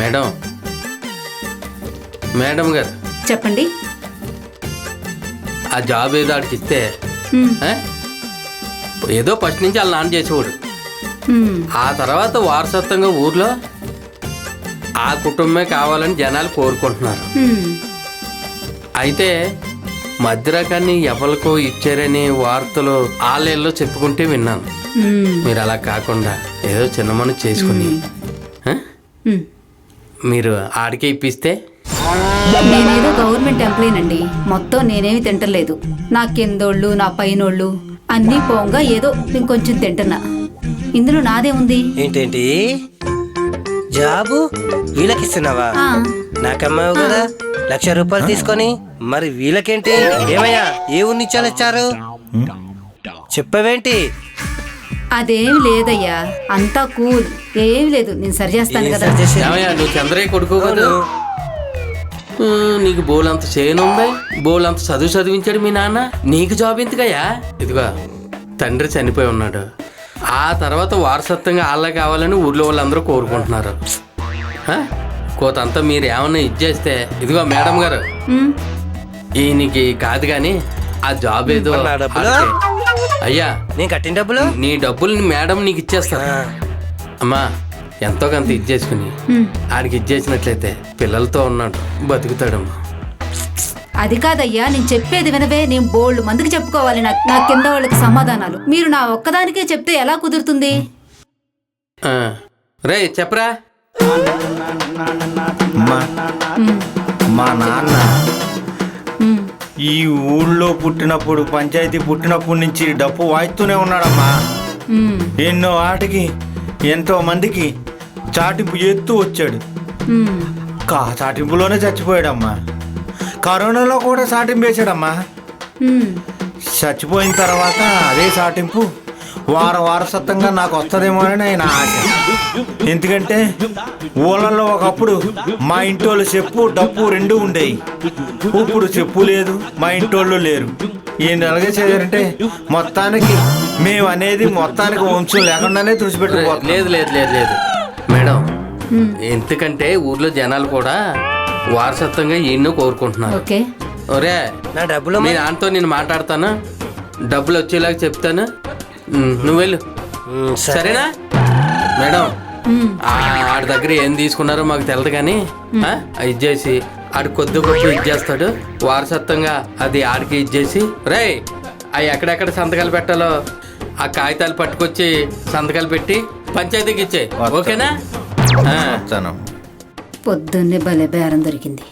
Madam madam గారు చెప్పండి. ఆ జాబ్ ఏదో ఆడికి ఇస్తే ఏదో ఫస్ట్ నుంచి వాళ్ళ నాన్న చేసేవాడు. ఆ తర్వాత వారసత్వంగా ఊర్లో ఆ కుటుంబమే కావాలని జనాలు కోరుకుంటున్నారు. అయితే మధ్య రకాన్ని ఎవరికో ఇచ్చారని వార్తలు ఆలయాల్లో చెప్పుకుంటే విన్నాను. మీరు అలా కాకుండా ఏదో చిన్నమని చేసుకుని మీరు ఆడికే ఇప్పిస్తే. నేనేదో గవర్నమెంట్ ఎంప్లాయీనండి. మొత్తం నేనేమి తింటలేదు. నా కిందోళ్ళు నా పైనోళ్ళు అన్నీ పోంగా ఏదో ఇంకొంచెం తింటున్నా. ఇందులో నాదే ఉంది. ఏంటేంటి జాబు వీళ్ళకిస్తున్నావా? నాకమ్మావు కదా 1,00,000 రూపాయలు తీసుకొని. మరి వీళ్ళకేంటి? ఏమయ్యా ఏ ఊరినిచ్చాలు ఇచ్చారు చెప్పవేంటి? అదేమి లేదయ్యా, అంతా కూల్. ఏమి లేదు, నేను సరి చేస్తాను కదా. నువ్వు చంద్రయ్య కొడుకు కదా, నీకు బోలంత చేయనుంది, బోలంత చదివించాడు మీ నాన్న. నీకు జాబ్ ఎందుకయ్యా? ఇదిగో తండ్రి చనిపోయి ఉన్నాడు. ఆ తర్వాత వారసత్వంగా వాళ్ళే కావాలని ఊర్లో వాళ్ళందరూ కోరుకుంటున్నారు. కోతంతా మీరు ఏమన్నా ఇచ్చేస్తే ఇదిగో మేడం గారు ఈయనకి కాదు కానీ ఆ జాబ్ ఏదో. అయ్యా నేను కట్టిన డబ్బులు నీ డబ్బులు మేడం నీకు ఇచ్చేస్తా. అమ్మా ఎంతో కొంత ఇచ్చేసుకుని ఆడికి ఇచ్చేసినట్లయితే పిల్లలతో ఉన్నాడు, బతుకుతాడమ్మా. అది కాదయ్యా, నేను చెప్పేది వినవే. నేను బోల్డ్ మందికి చెప్పుకోవాలి నా కింద వాళ్ళకి సమాధానాలు. మీరు నా ఒక్కదానికే చెప్తే ఎలా కుదురుతుంది? రే చెప్పరా. మా నాన్న ఈ ఊళ్ళో పుట్టినప్పుడు, పంచాయతీ పుట్టినప్పటి నుంచి డప్పు వాయిస్తూనే ఉన్నాడమ్మా. ఎన్నో ఆటకి ఎంతో మందికి చాటింపు చేస్తూ వచ్చాడు. చాటింపులోనే చచ్చిపోయాడమ్మా. కరోనాలో కూడా చాటింపు వేసాడమ్మా. చచ్చిపోయిన తర్వాత అదే చాటింపు వారసత్వంగా నాకు వస్తుందేమోనని ఆయన ఆశ. ఎందుకంటే ఊళ్ళల్లో ఒకప్పుడు మా ఇంటోళ్ళు చెప్పు డప్పు రెండు ఉండేవి. ఇప్పుడు చెప్పు లేదు, మా ఇంటోళ్ళు లేరు. ఈయన ఎలాగే చేయాలంటే మొత్తానికి మేము అనేది మొత్తానికి వంశం లేకుండానే తుడిచిపెట్టుకోవాలి. లేదు లేదు లేదు లేదు మేడం, ఎందుకంటే ఊర్లో జనాలు కూడా వారసత్వంగా ఎన్నో కోరుకుంటున్నారు. ఒరే నా డబ్బులు మీ నాన్నతో నేను మాట్లాడతాను, డబ్బులు వచ్చేలాగా చెప్తాను, నువ్వు వెళ్ళు. సరేనా మేడం? ఆడి దగ్గర ఏం తీసుకున్నారో మాకు తెలదు కానీ ఇచ్చేసి ఆడు కొద్ది గొప్ప ఇచ్చేస్తాడు. వారసత్వంగా అది ఆడికి ఇచ్చేసి రే అవి ఎక్కడెక్కడ సంతకాలు పెట్టాలో ఆ కాగితాలు పట్టుకొచ్చి సంతకాలు పెట్టి పంచాయతీకి ఇచ్చే. ఓకేనా? పొద్దున్నే భలే బేరం దొరికింది.